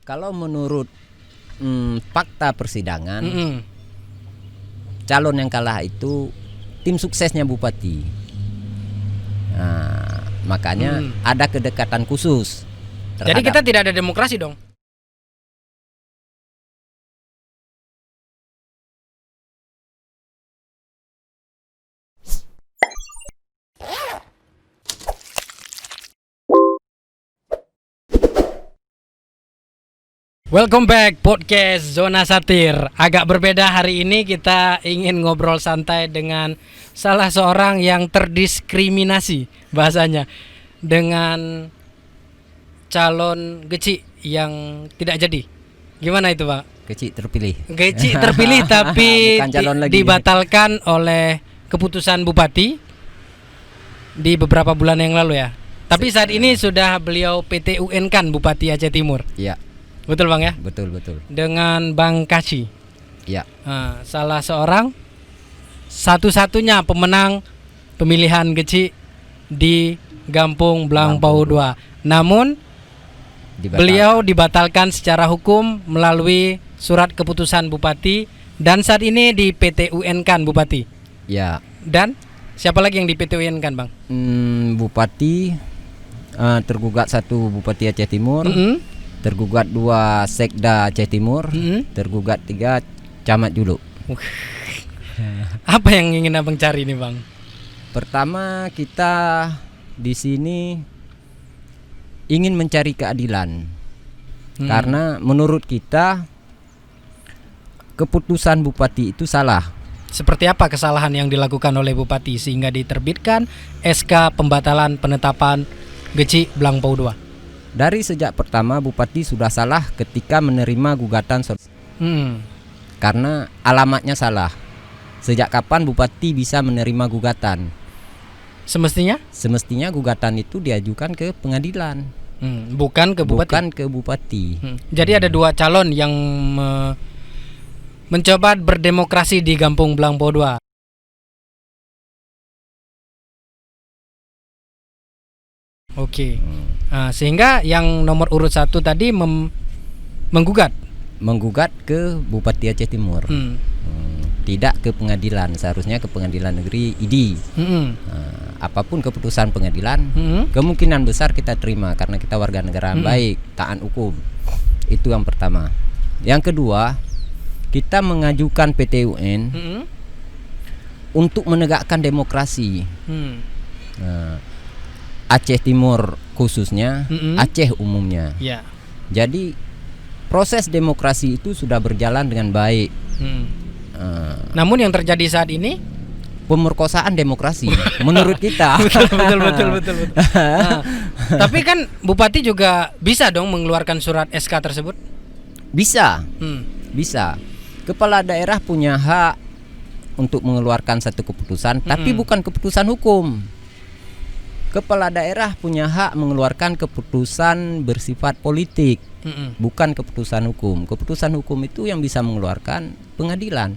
Kalau menurut fakta persidangan, calon yang kalah itu tim suksesnya bupati. Nah, makanya ada kedekatan khusus. Jadi kita tidak ada demokrasi dong. Welcome back podcast Zona Satir. Agak berbeda hari ini, kita ingin ngobrol santai dengan salah seorang yang terdiskriminasi bahasanya, dengan calon Geci yang tidak jadi. Gimana itu, Pak? Geci terpilih. Geci terpilih tapi dibatalkan oleh keputusan Bupati di beberapa bulan yang lalu ya. Tapi saat ini sudah beliau PT-UN kan Bupati Aceh Timur. Iya. Betul Bang ya? Betul. Dengan Bang Kaci. Iya. Salah seorang satu-satunya pemenang pemilihan Geci di Gampung Blangpau 2. Namun beliau dibatalkan secara hukum melalui surat keputusan Bupati, dan saat ini di PT-UN kan Bupati. Ya. Dan siapa lagi yang di PT-UN kan Bang? Bupati tergugat 1 Bupati Aceh Timur. Tergugat 2 Sekda Aceh Timur, tergugat 3 Camat Juluk. Apa yang ingin Abang cari nih Bang? Pertama, kita di sini ingin mencari keadilan. Karena menurut kita keputusan Bupati itu salah. Seperti apa kesalahan yang dilakukan oleh Bupati sehingga diterbitkan SK pembatalan penetapan Geci Blangpau 2? Dari sejak pertama Bupati sudah salah ketika menerima gugatan karena alamatnya salah. Sejak kapan Bupati bisa menerima gugatan? Semestinya gugatan itu diajukan ke pengadilan, bukan ke Bupati. Jadi ada 2 calon yang mencoba berdemokrasi di Gampung Blangpau 2. Oke. Sehingga yang nomor urut 1 tadi menggugat ke Bupati Aceh Timur. Tidak ke pengadilan, seharusnya ke Pengadilan Negeri ID. Apapun keputusan pengadilan, kemungkinan besar kita terima karena kita warga negara baik, taat hukum. Itu yang pertama. Yang kedua, kita mengajukan PT-UN untuk menegakkan demokrasi. Aceh Timur khususnya, Aceh umumnya. Ya. Jadi proses demokrasi itu sudah berjalan dengan baik. Namun yang terjadi saat ini pemerkosaan demokrasi menurut kita. betul. Tapi kan Bupati juga bisa dong mengeluarkan surat SK tersebut? Bisa. Kepala daerah punya hak untuk mengeluarkan satu keputusan, tapi bukan keputusan hukum. Kepala daerah punya hak mengeluarkan keputusan bersifat politik, bukan keputusan hukum. Keputusan hukum itu yang bisa mengeluarkan pengadilan,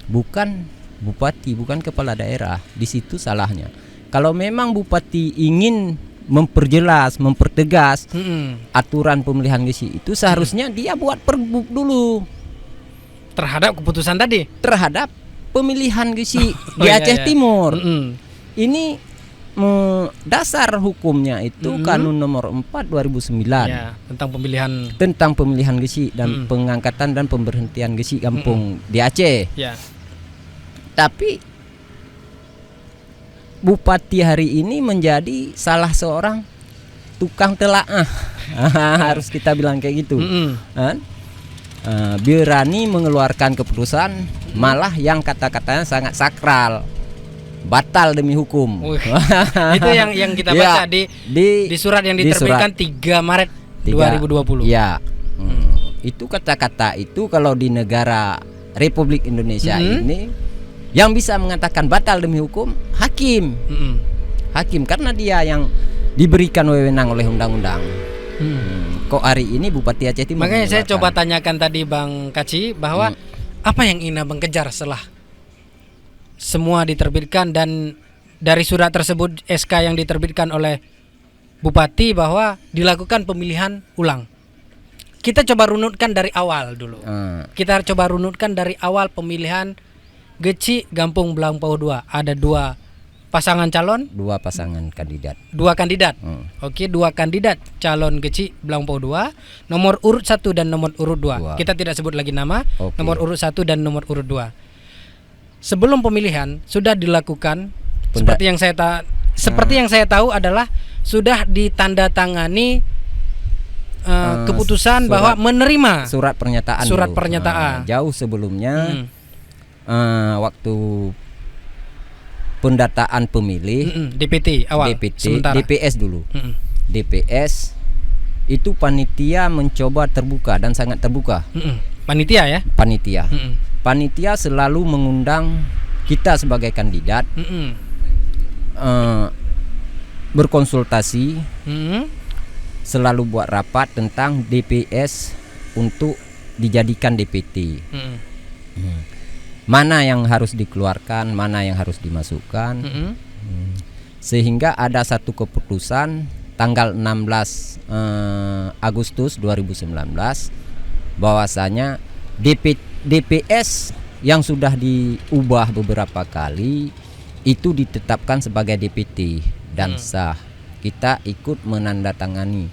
bukan Bupati, bukan kepala daerah. Di situ salahnya. Kalau memang Bupati ingin memperjelas, mempertegas aturan pemilihan Geci itu, seharusnya dia buat perbuk dulu terhadap keputusan tadi, terhadap pemilihan Geci di Aceh Timur. Ini dasar hukumnya itu Kanun nomor 4 2009 ya, tentang pemilihan Geci dan pengangkatan dan pemberhentian Geci Kampung di Aceh. Ya. Tapi Bupati hari ini menjadi salah seorang tukang telaah. Harus kita bilang kayak gitu. Berani mengeluarkan keputusan malah yang kata-katanya sangat sakral. Batal demi hukum. Itu yang kita baca di surat yang diterbitkan 3 Maret 2020. Ya. Itu kata-kata itu kalau di negara Republik Indonesia ini yang bisa mengatakan batal demi hukum hakim. Hakim karena dia yang diberikan wewenang oleh undang-undang. Kok hari ini Bupati Aceh Timur? Makanya saya coba tanyakan tadi Bang Kaci bahwa apa yang ingin Abang kejar setelah semua diterbitkan dan dari surat tersebut SK yang diterbitkan oleh Bupati bahwa dilakukan pemilihan ulang. kita coba runutkan dari awal dulu. Kita coba runutkan dari awal pemilihan Geci Gampung Blampau 2. Ada 2 pasangan calon, 2 pasangan kandidat. 2 kandidat. Oke, 2 kandidat calon Geci Blampau 2, nomor urut 1 dan nomor urut 2. Kita tidak sebut lagi nama, nomor urut 1 dan nomor urut 2. Sebelum pemilihan sudah dilakukan seperti yang saya tahu adalah sudah ditandatangani keputusan bahwa menerima surat pernyataan. Jauh sebelumnya waktu pendataan pemilih DPT awal, sementara. DPS dulu. DPS itu panitia mencoba terbuka dan sangat terbuka. Panitia ya? Panitia. Panitia selalu mengundang kita sebagai kandidat berkonsultasi, selalu buat rapat tentang DPS untuk dijadikan DPT. Mana yang harus dikeluarkan, mana yang harus dimasukkan. Sehingga ada satu keputusan tanggal 16 Agustus 2019 bahwasanya DPS yang sudah diubah beberapa kali itu ditetapkan sebagai DPT dan sah. Kita ikut menandatangani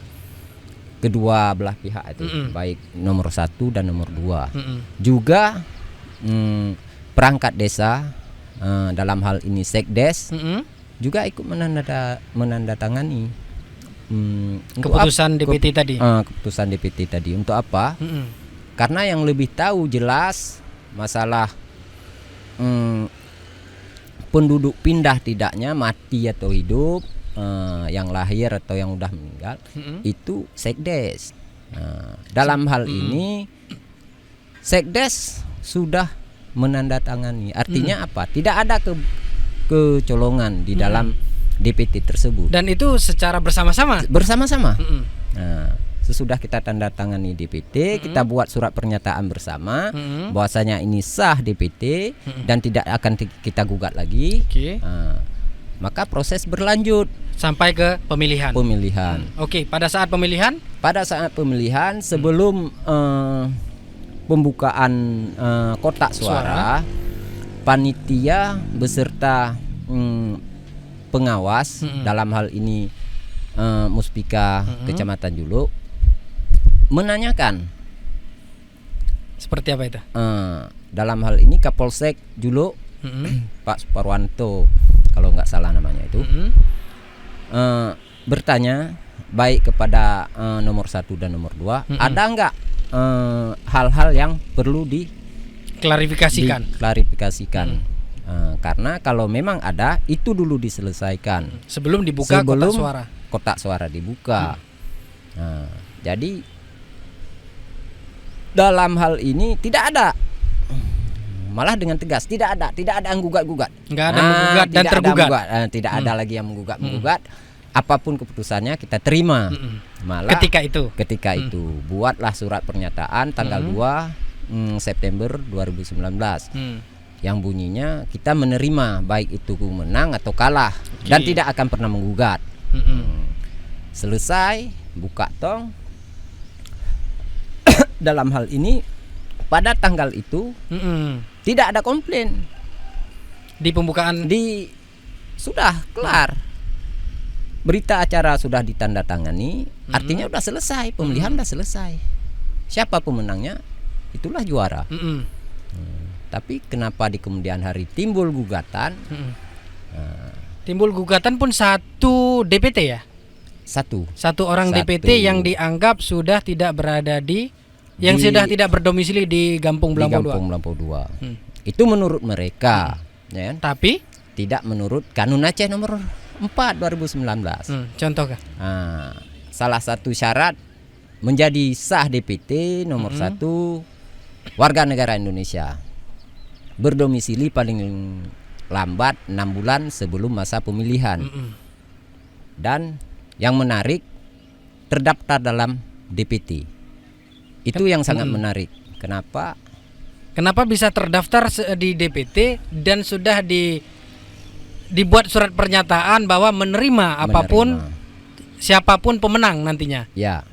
kedua belah pihak itu, baik nomor 1 dan nomor 2. Juga perangkat desa, dalam hal ini Sekdes, juga ikut menandatangani keputusan DPT tadi. Keputusan DPT tadi untuk apa? Karena yang lebih tahu jelas masalah penduduk pindah tidaknya, mati atau hidup, yang lahir atau yang udah meninggal, itu Sekdes. Dalam hal ini Sekdes sudah menandatangani. Artinya apa? Tidak ada kecolongan di dalam DPT tersebut. Dan itu secara bersama-sama. Sesudah kita tanda tangani DPT, kita buat surat pernyataan bersama bahwasanya ini sah DPT dan tidak akan kita gugat lagi. Maka proses berlanjut sampai ke pemilihan. Pada saat pemilihan, sebelum pembukaan kotak suara, panitia beserta pengawas, dalam hal ini Muspika Kecamatan Juluk, menanyakan seperti apa itu? Dalam hal ini Kapolsek Juluk, Pak Suparwanto kalau nggak salah namanya itu, bertanya baik kepada nomor 1 dan nomor 2, ada nggak hal-hal yang perlu diklarifikasikan. Karena kalau memang ada, itu dulu diselesaikan sebelum dibuka kotak suara dibuka. Jadi dalam hal ini tidak ada, malah dengan tegas tidak ada yang gugat-gugat. Nggak ada menggugat dan tergugat. Tidak ada lagi yang menggugat. Apapun keputusannya kita terima. Malah ketika itu buatlah surat pernyataan tanggal 2 September 2019 yang bunyinya kita menerima baik itu menang atau kalah dan tidak akan pernah menggugat. Selesai buka tong. Dalam hal ini pada tanggal itu tidak ada komplain di pembukaan, sudah kelar. Berita acara sudah ditandatangani, artinya sudah selesai, pemilihan sudah selesai. Siapa pemenangnya, itulah juara. Tapi kenapa di kemudian hari timbul gugatan? Timbul gugatan pun satu DPT ya? Satu orang DPT yang dianggap sudah tidak berada sudah tidak berdomisili di Gampung Blampau 2. Itu menurut mereka, ya. Tapi tidak menurut Kanun Aceh nomor 4 2019. Contohkah? Salah satu syarat menjadi sah DPT nomor 1, warga negara Indonesia, berdomisili paling lambat 6 bulan sebelum masa pemilihan. Dan yang menarik, terdaftar dalam DPT. Itu yang sangat menarik. Kenapa bisa terdaftar di DPT dan sudah dibuat surat pernyataan bahwa menerima apapun siapapun pemenang nantinya. Ya.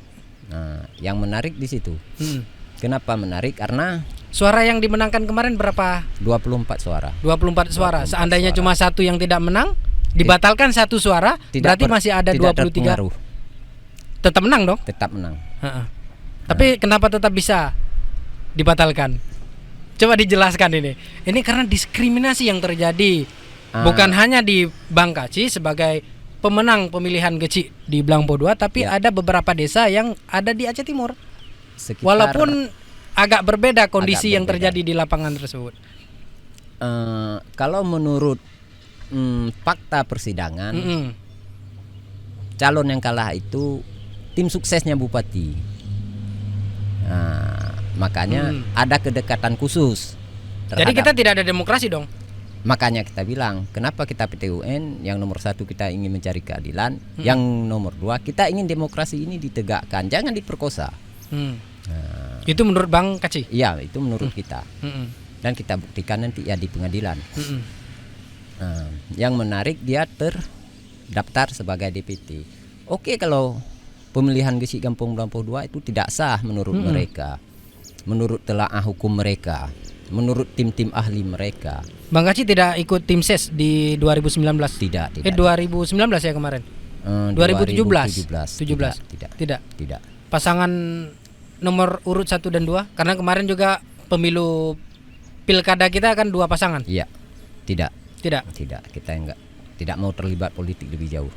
Nah, yang menarik di situ. Hmm. Kenapa menarik? Karena Suara yang dimenangkan kemarin berapa? 24 suara. 24 suara. 24 Seandainya suara. cuma satu yang tidak menang, dibatalkan satu suara, berarti masih ada tidak 23. terpengaruh, Tetap menang dong. tetap menang. Heeh. Tapi kenapa tetap bisa dibatalkan? Coba dijelaskan ini. Ini karena diskriminasi yang terjadi. Bukan hanya di Bangkaci sebagai pemenang pemilihan Geci di Blangpo 2, tapi Ya. ada beberapa desa yang ada di Aceh Timur. Sekitar, Walaupun agak berbeda kondisi yang berbeda. terjadi di lapangan tersebut. Kalau menurut fakta persidangan, Mm-mm. calon yang kalah itu tim suksesnya bupati. Nah, makanya ada kedekatan khusus. Jadi kita tidak ada demokrasi dong. Makanya kita bilang, kenapa kita PTUN yang nomor 1 kita ingin mencari keadilan, yang nomor 2 kita ingin demokrasi ini ditegakkan, jangan diperkosa. Itu menurut Bang Kaci. Iya, itu menurut kita. Mm-mm. Dan kita buktikan nanti ya di pengadilan. Mm-mm. Nah, yang menarik dia terdaftar sebagai DPT. Oke, kalau pemilihan Gesi Kampung Blangpo 2 itu tidak sah menurut mereka, menurut telaah hukum mereka, menurut tim-tim ahli mereka. Bang Kaci tidak ikut tim ses di 2019. Tidak. 2019 ya kemarin. 2017. 17. Tidak. Tidak. Pasangan nomor urut 1 dan 2 karena kemarin juga pemilu pilkada kita kan 2 pasangan. Iya. Tidak. Tidak. Kita tidak mau terlibat politik lebih jauh.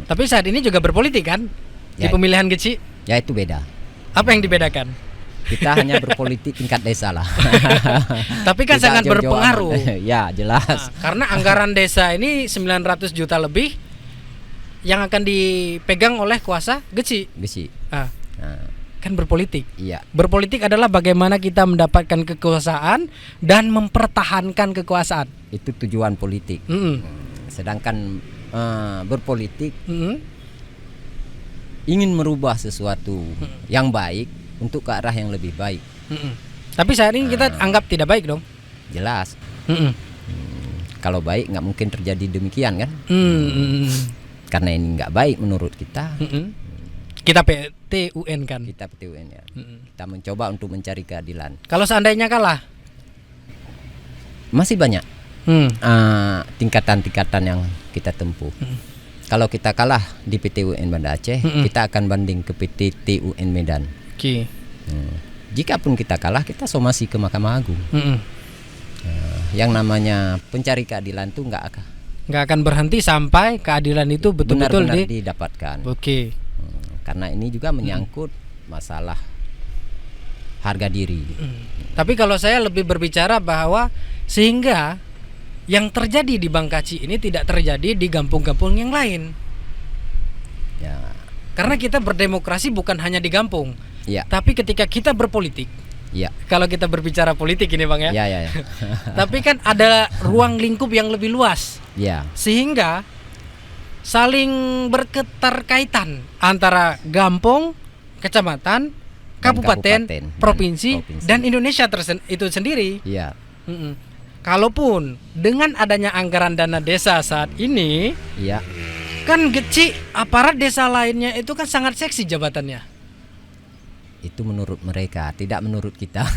Tapi saat ini juga berpolitik kan di Ya. pemilihan Geci. Ya itu beda. Apa yang dibedakan? Kita hanya berpolitik tingkat desa lah. Tapi kan Tidak sangat jauh-jauh berpengaruh. amat. Ya, jelas. Nah, karena anggaran desa ini 900 juta lebih yang akan dipegang oleh kuasa Geci. Gesi. Ah, Nah, kan berpolitik. iya. Berpolitik adalah bagaimana kita mendapatkan kekuasaan dan mempertahankan kekuasaan. Itu tujuan politik. Mm-mm. Sedangkan berpolitik Mm-mm. ingin merubah sesuatu yang baik untuk ke arah yang lebih baik. Mm-mm. Tapi saat ini kita anggap tidak baik dong. Jelas. Mm-mm. Kalau baik nggak mungkin terjadi demikian kan? Mm-mm. Karena ini nggak baik menurut kita. Mm-mm. Kita PTUN kan. Kita PTUN ya. Mm-mm. Kita mencoba untuk mencari keadilan. Kalau seandainya kalah, Masih banyak hmm. tingkatan-tingkatan yang kita tempuh. Kalau kita kalah di PTUN Banda Aceh, kita akan banding ke PTTUN Medan. Oke. Jikapun kita kalah, kita somasi ke Mahkamah Agung. Mm-mm. Yang namanya pencari keadilan itu Nggak akan berhenti sampai keadilan itu betul-betul benar-benar didapatkan. Oke. Karena ini juga menyangkut masalah harga diri. Tapi kalau saya lebih berbicara bahwa sehingga yang terjadi di Bangkaci ini tidak terjadi di kampung-kampung yang lain. Ya, Karena kita berdemokrasi bukan hanya di kampung, ya, tapi ketika kita berpolitik. ya, Kalau kita berbicara politik ini Bang ya. ya. Tapi kan ada ruang lingkup yang lebih luas. Ya, Sehingga saling berketerkaitan antara kampung, kecamatan, kabupaten, kabupaten, provinsi, provinsi. dan Indonesia itu sendiri. ya, Mm-mm. Kalaupun dengan adanya anggaran dana desa saat ini, ya. kan Geci aparat desa lainnya itu kan sangat seksi jabatannya. Itu menurut mereka, tidak menurut kita.